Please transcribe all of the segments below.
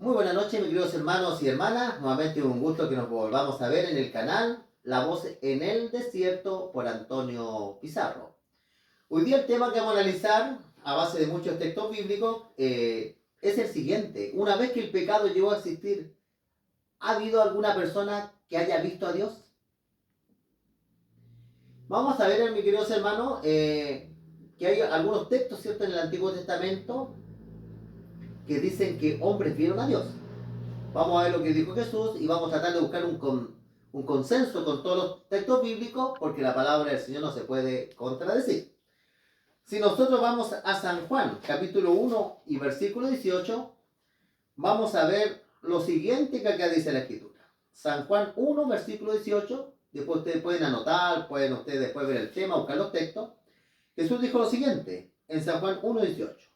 Muy buenas noches, mis queridos hermanos y hermanas. Nuevamente un gusto que nos volvamos a ver en el canal La Voz en el Desierto por Antonio Pizarro. Hoy día el tema que vamos a analizar a base de muchos textos bíblicos es el siguiente. Una vez que el pecado llegó a existir, ¿ha habido alguna persona que haya visto a Dios? Vamos a ver, mis queridos hermanos, que hay algunos textos, ¿cierto?, en el Antiguo Testamento que dicen que hombres vieron a Dios. Vamos a ver lo que dijo Jesús y vamos a tratar de buscar un consenso con todos los textos bíblicos, porque la palabra del Señor no se puede contradecir. Si nosotros vamos a San Juan, capítulo 1 y versículo 18, vamos a ver lo siguiente que acá dice la Escritura. San Juan 1, versículo 18, después ustedes pueden anotar, pueden ustedes después ver el tema, buscar los textos. Jesús dijo lo siguiente, en San Juan 1, 18.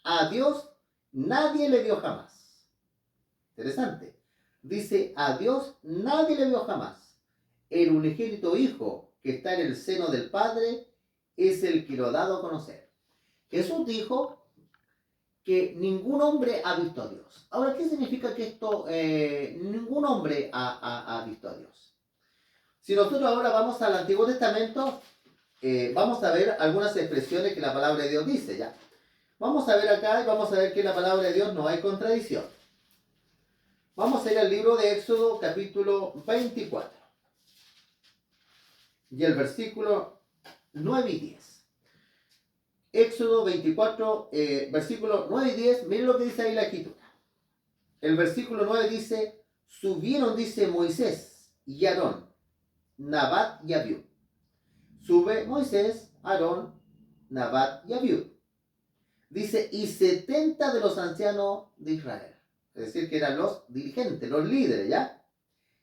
A Dios nadie le vio jamás. Interesante. Dice, a Dios nadie le vio jamás. El unigénito Hijo que está en el seno del Padre es el que lo ha dado a conocer. Jesús dijo que ningún hombre ha visto a Dios. Ahora, ¿qué significa que esto? Ningún hombre ha visto a Dios. Si nosotros ahora vamos al Antiguo Testamento, vamos a ver algunas expresiones que la palabra de Dios dice, ¿ya? Vamos a ver acá y vamos a ver que en la palabra de Dios no hay contradicción. Vamos a ir al libro de Éxodo, capítulo 24. Y el versículo 9 y 10. Éxodo 24, versículo 9 y 10. Miren lo que dice ahí la Escritura. El versículo 9 dice, subieron, dice Moisés y Aarón, Nabat y Abiú. Sube Moisés, Aarón, Nabat y Abiú. Dice, y 70 de los ancianos de Israel. Es decir, que eran los dirigentes, los líderes, ¿ya?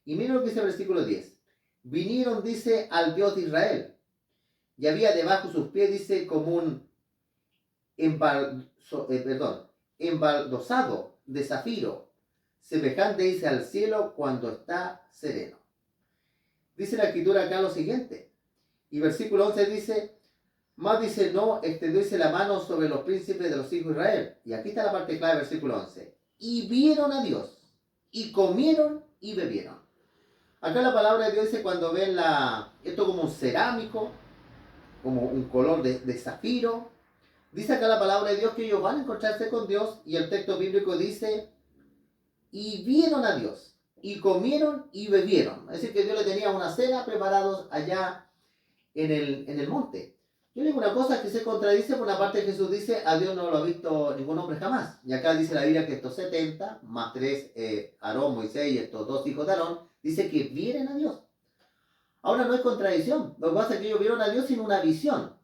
Y miren lo que dice el versículo 10. Vinieron, dice, al Dios de Israel. Y había debajo sus pies, dice, como un embaldosado de zafiro, semejante, dice, al cielo cuando está sereno. Dice la Escritura acá lo siguiente. Y versículo 11 dice, más dice, no extendióse la mano sobre los príncipes de los hijos de Israel. Y aquí está la parte clave, versículo 11. Y vieron a Dios, y comieron y bebieron. Acá la palabra de Dios dice cuando ven esto como un cerámico, como un color de zafiro. Dice acá la palabra de Dios que ellos van a encontrarse con Dios, y el texto bíblico dice, y vieron a Dios, y comieron y bebieron. Es decir, que Dios le tenía una cena preparados allá en el monte. Yo digo una cosa que se contradice. Por una parte Jesús dice, a Dios no lo ha visto ningún hombre jamás. Y acá dice la Biblia que estos 70, más 3, Aarón, Moisés y estos 2 hijos de Aarón, dice que vieron a Dios. Ahora no hay contradicción. Lo que pasa es que ellos vieron a Dios sin una visión.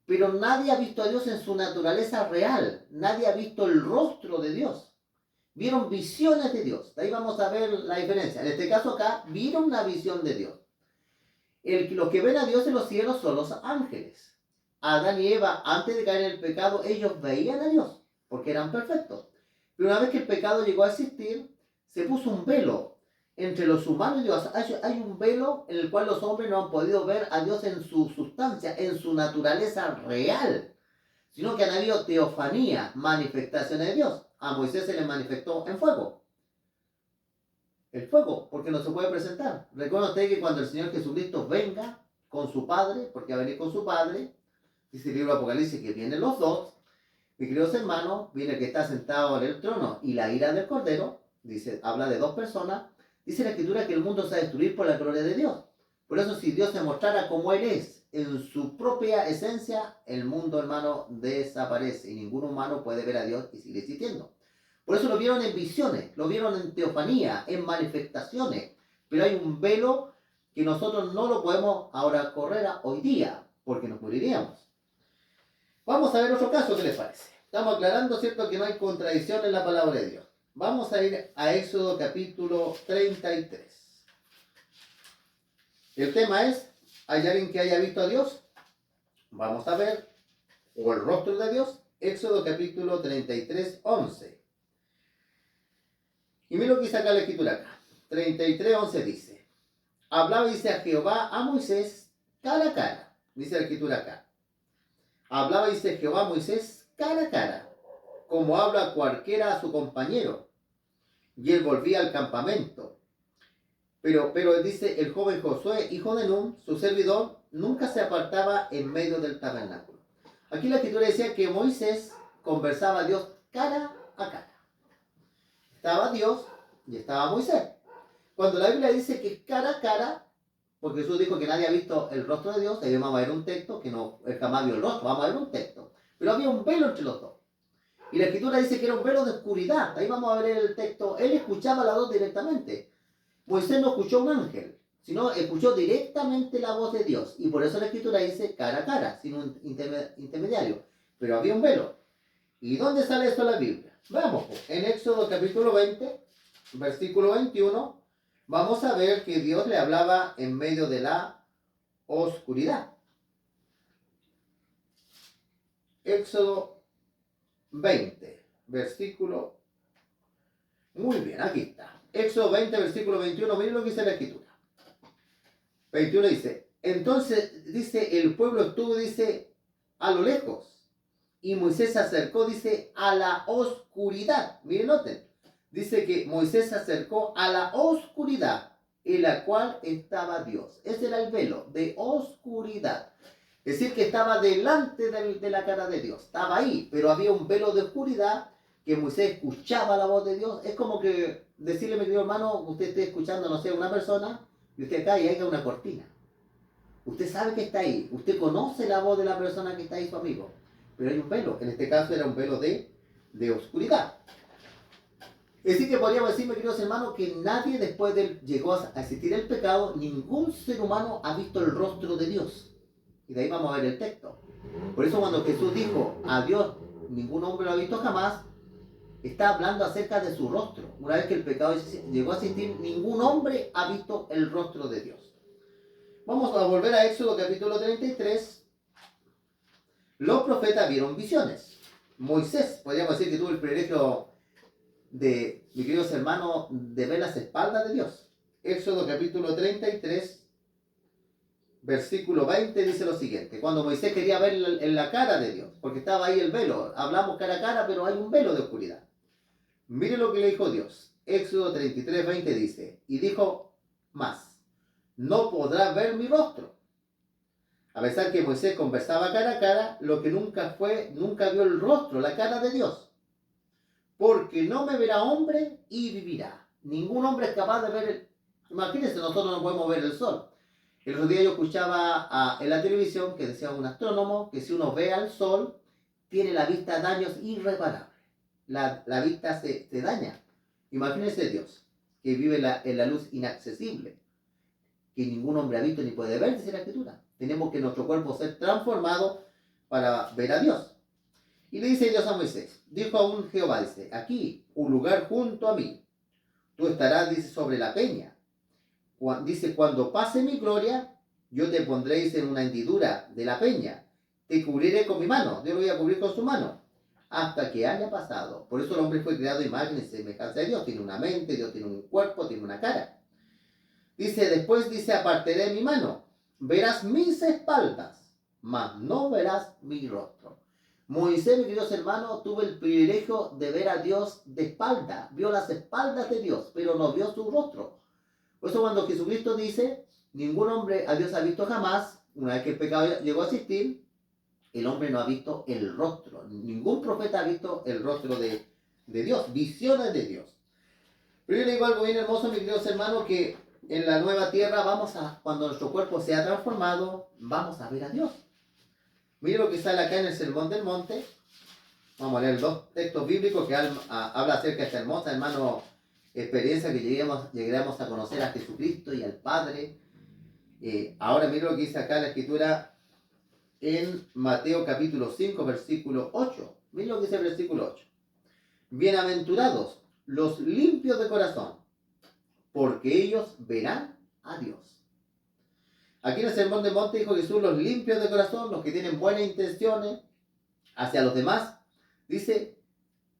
Pero nadie ha visto a Dios en su naturaleza real. Nadie ha visto el rostro de Dios. Vieron visiones de Dios. De ahí vamos a ver la diferencia. En este caso acá, vieron una visión de Dios. Los que ven a Dios en los cielos son los ángeles. Adán y Eva, antes de caer en el pecado, ellos veían a Dios, porque eran perfectos. Pero una vez que el pecado llegó a existir, se puso un velo entre los humanos y Dios. Hay un velo en el cual los hombres no han podido ver a Dios en su sustancia, en su naturaleza real, sino que han habido teofanía, manifestaciones de Dios. A Moisés se le manifestó en fuego. El fuego, porque no se puede presentar. Recuerda usted que cuando el Señor Jesucristo venga con su Padre, porque va a venir con su Padre, dice el libro de Apocalipsis que vienen los dos, mis queridos hermanos, viene el que está sentado en el trono y la ira del Cordero, dice, habla de dos personas. Dice la Escritura que el mundo se va a destruir por la gloria de Dios. Por eso, si Dios se mostrara como Él es, en su propia esencia, el mundo, hermano, desaparece y ningún humano puede ver a Dios y sigue existiendo. Por eso lo vieron en visiones, lo vieron en teofanía, en manifestaciones. Pero hay un velo que nosotros no lo podemos ahora correr hoy día, porque nos moriríamos. Vamos a ver otro caso, ¿qué les parece? Estamos aclarando, ¿cierto?, que no hay contradicción en la palabra de Dios. Vamos a ir a Éxodo capítulo 33. El tema es, ¿hay alguien que haya visto a Dios? Vamos a ver, o el rostro de Dios. Éxodo capítulo 33, 11. Y mira lo que dice acá la Escritura acá. 33, 11 dice, hablaba, dice, a Jehová a Moisés cara a cara. Dice la Escritura acá. Hablaba, dice, Jehová a Moisés cara a cara, como habla cualquiera a su compañero. y él volvía al campamento. Pero dice, el joven Josué, hijo de Nun, su servidor, nunca se apartaba en medio del tabernáculo. Aquí la escritura decía que Moisés conversaba a Dios cara a cara. Estaba Dios y estaba Moisés. Cuando la Biblia dice que cara a cara, porque Jesús dijo que nadie ha visto el rostro de Dios, ahí vamos a ver un texto, que no, él jamás vio el rostro, vamos a ver un texto. Pero había un velo entre los dos. Y la escritura dice que era un velo de oscuridad. Ahí vamos a ver el texto. Él escuchaba la voz directamente. Moisés no escuchó un ángel, sino escuchó directamente la voz de Dios. Y por eso la escritura dice cara a cara, sin un intermediario. Pero había un velo. ¿Y dónde sale esto en la Biblia? Vamos, en Éxodo capítulo 20, versículo 21, vamos a ver que Dios le hablaba en medio de la oscuridad. Éxodo 20, versículo... Muy bien, aquí está. Éxodo 20, versículo 21, miren lo que dice la escritura. 21 dice, entonces, dice, el pueblo estuvo, dice, a lo lejos. Y Moisés se acercó, dice, a la oscuridad. Miren, noten. Dice que Moisés se acercó a la oscuridad en la cual estaba Dios. Ese era el velo de oscuridad. Es decir, que estaba delante de la cara de Dios. Estaba ahí, pero había un velo de oscuridad que Moisés escuchaba la voz de Dios. Es como que decirle, mi querido hermano, usted esté escuchando, no sé, una persona, y usted acá y hay una cortina. Usted sabe que está ahí. Usted conoce la voz de la persona que está ahí, su amigo. Pero hay un velo. En este caso era un velo de oscuridad. Es decir, que podríamos decir, mis queridos hermanos, que nadie después de llegó a existir el pecado, ningún ser humano ha visto el rostro de Dios. Y de ahí vamos a ver el texto. Por eso cuando Jesús dijo, a Dios ningún hombre lo ha visto jamás, está hablando acerca de su rostro. Una vez que el pecado llegó a existir, ningún hombre ha visto el rostro de Dios. Vamos a volver a Éxodo capítulo 33. Los profetas vieron visiones. Moisés, podríamos decir que tuvo el privilegio de, mis queridos hermanos, de ver las espaldas de Dios. Éxodo capítulo 33, versículo 20 dice lo siguiente. Cuando Moisés quería ver en la cara de Dios, porque estaba ahí el velo. Hablamos cara a cara, pero hay un velo de oscuridad. Mire lo que le dijo Dios. Éxodo 33, 20 dice, y dijo más, no podrás ver mi rostro. A pesar que Moisés conversaba cara a cara, lo que nunca vio el rostro, la cara de Dios. Porque no me verá hombre y vivirá. Ningún hombre es capaz de ver Imagínense, nosotros no podemos ver el sol. El otro día yo escuchaba en la televisión que decía un astrónomo que si uno ve al sol, tiene la vista daños irreparables. La vista se daña. Imagínense Dios, que vive en la luz inaccesible, que ningún hombre ha visto ni puede ver, dice la Escritura. Tenemos que nuestro cuerpo ser transformado para ver a Dios. Y le dice Dios a Moisés, dijo aún Jehová, dice, aquí, un lugar junto a mí. Tú estarás, dice, sobre la peña. Dice, cuando pase mi gloria, yo te pondré, dice, en una hendidura de la peña. Te cubriré con mi mano. Yo lo voy a cubrir con su mano. Hasta que haya pasado. Por eso el hombre fue creado imagen y semejanza de Dios. Tiene una mente, Dios tiene un cuerpo, tiene una cara. Dice, después dice, apartaré mi mano. Verás mis espaldas, mas no verás mi rostro. Moisés, mis queridos hermanos, tuvo el privilegio de ver a Dios de espalda. Vio las espaldas de Dios, pero no vio su rostro. Por eso cuando Jesucristo dice, ningún hombre a Dios ha visto jamás, una vez que el pecado llegó a existir, el hombre no ha visto el rostro. Ningún profeta ha visto el rostro de Dios, visiones de Dios. Pero yo le digo algo bien hermoso, mis queridos hermanos, que en la nueva tierra cuando nuestro cuerpo sea transformado, vamos a ver a Dios. Mire lo que sale acá en el Sermón del Monte. Vamos a leer dos textos bíblicos que habla acerca de esta hermosa, hermano, experiencia que lleguemos a conocer a Jesucristo y al Padre. Ahora mire lo que dice acá la Escritura en Mateo capítulo 5, versículo 8. Mire lo que dice el versículo 8. Bienaventurados los limpios de corazón, porque ellos verán a Dios. Aquí en el Sermón del Monte dijo Jesús, los limpios de corazón, los que tienen buenas intenciones hacia los demás, dice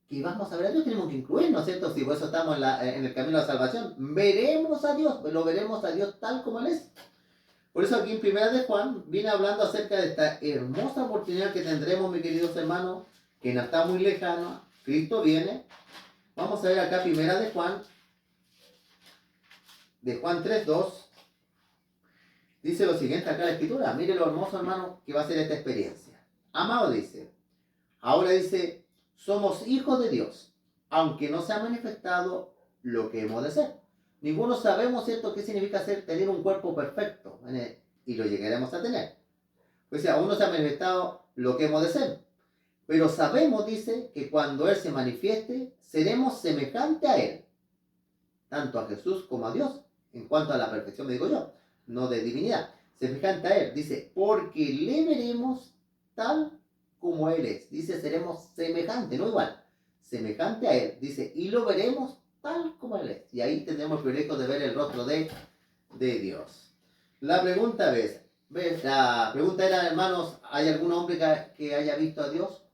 que vamos a ver a Dios, tenemos que incluirnos, ¿cierto? Si por eso estamos en el camino de la salvación, veremos a Dios, lo veremos a Dios tal como Él es. Por eso aquí en Primera de Juan viene hablando acerca de esta hermosa oportunidad que tendremos, mis queridos hermanos, que no está muy lejana, Cristo viene. Vamos a ver acá Primera de Juan, de Juan 3:2, dice lo siguiente acá en la escritura. Mire lo hermoso, hermano, que va a ser esta experiencia. Amado, dice, ahora dice, somos hijos de Dios, aunque no se ha manifestado lo que hemos de ser. Ninguno sabemos, ¿cierto?, qué significa tener un cuerpo perfecto, y lo llegaremos a tener. Pues aún no se ha manifestado lo que hemos de ser. Pero sabemos, dice, que cuando Él se manifieste, seremos semejantes a Él, tanto a Jesús como a Dios, en cuanto a la perfección, me digo yo, no de divinidad, semejante a Él, dice, porque le veremos tal como Él es, dice, seremos semejantes, no igual, semejante a Él, dice, y lo veremos tal como Él es, y ahí tendremos el privilegio de ver el rostro de Dios. La pregunta la pregunta era, hermanos, ¿hay algún hombre que haya visto a Dios?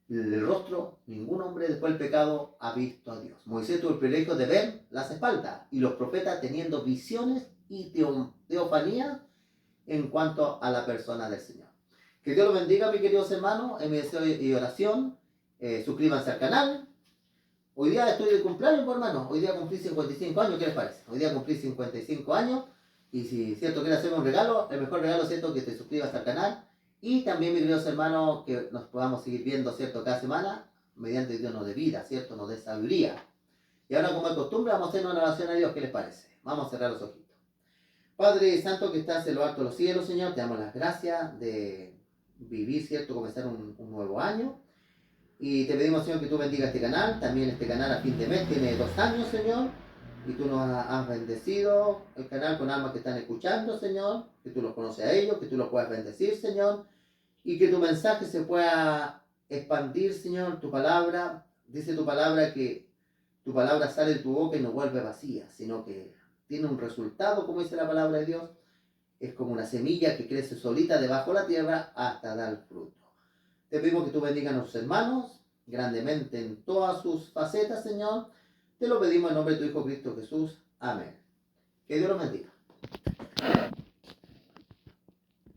El rostro, ningún hombre después del pecado ha visto a Dios. Moisés tuvo el privilegio de ver las espaldas, y los profetas teniendo visiones y teofanías en cuanto a la persona del Señor. Que Dios los bendiga, mis queridos hermanos, en mi deseo y oración. Suscríbanse al canal. Hoy día estoy de cumpleaños, hermano. Hoy día cumplí 55 años, ¿qué les parece? Hoy día cumplí 55 años, y si cierto quieres hacerme un regalo, el mejor regalo es cierto que te suscribas al canal. Y también, mis queridos hermanos, que nos podamos seguir viendo, ¿cierto?, cada semana, mediante Dios nos dé vida, ¿cierto?, nos dé sabiduría. Y ahora, como de costumbre, vamos a hacer una oración a Dios, ¿qué les parece? Vamos a cerrar los ojitos. Padre Santo que estás en lo alto de los cielos, Señor, te damos las gracias de vivir, ¿cierto?, comenzar un nuevo año. Y te pedimos, Señor, que tú bendigas este canal. También este canal a fin de mes tiene 2 años, Señor. Y tú nos has bendecido el canal con almas que están escuchando, Señor. Que tú los conoces a ellos, que tú los puedas bendecir, Señor. Y que tu mensaje se pueda expandir, Señor, tu palabra. Dice tu palabra que tu palabra sale de tu boca y no vuelve vacía, sino que tiene un resultado, como dice la palabra de Dios. Es como una semilla que crece solita debajo de la tierra hasta dar fruto. Te pedimos que tú bendigas a nuestros hermanos grandemente en todas sus facetas, Señor. Te lo pedimos en nombre de tu Hijo Cristo Jesús. Amén. Que Dios los bendiga.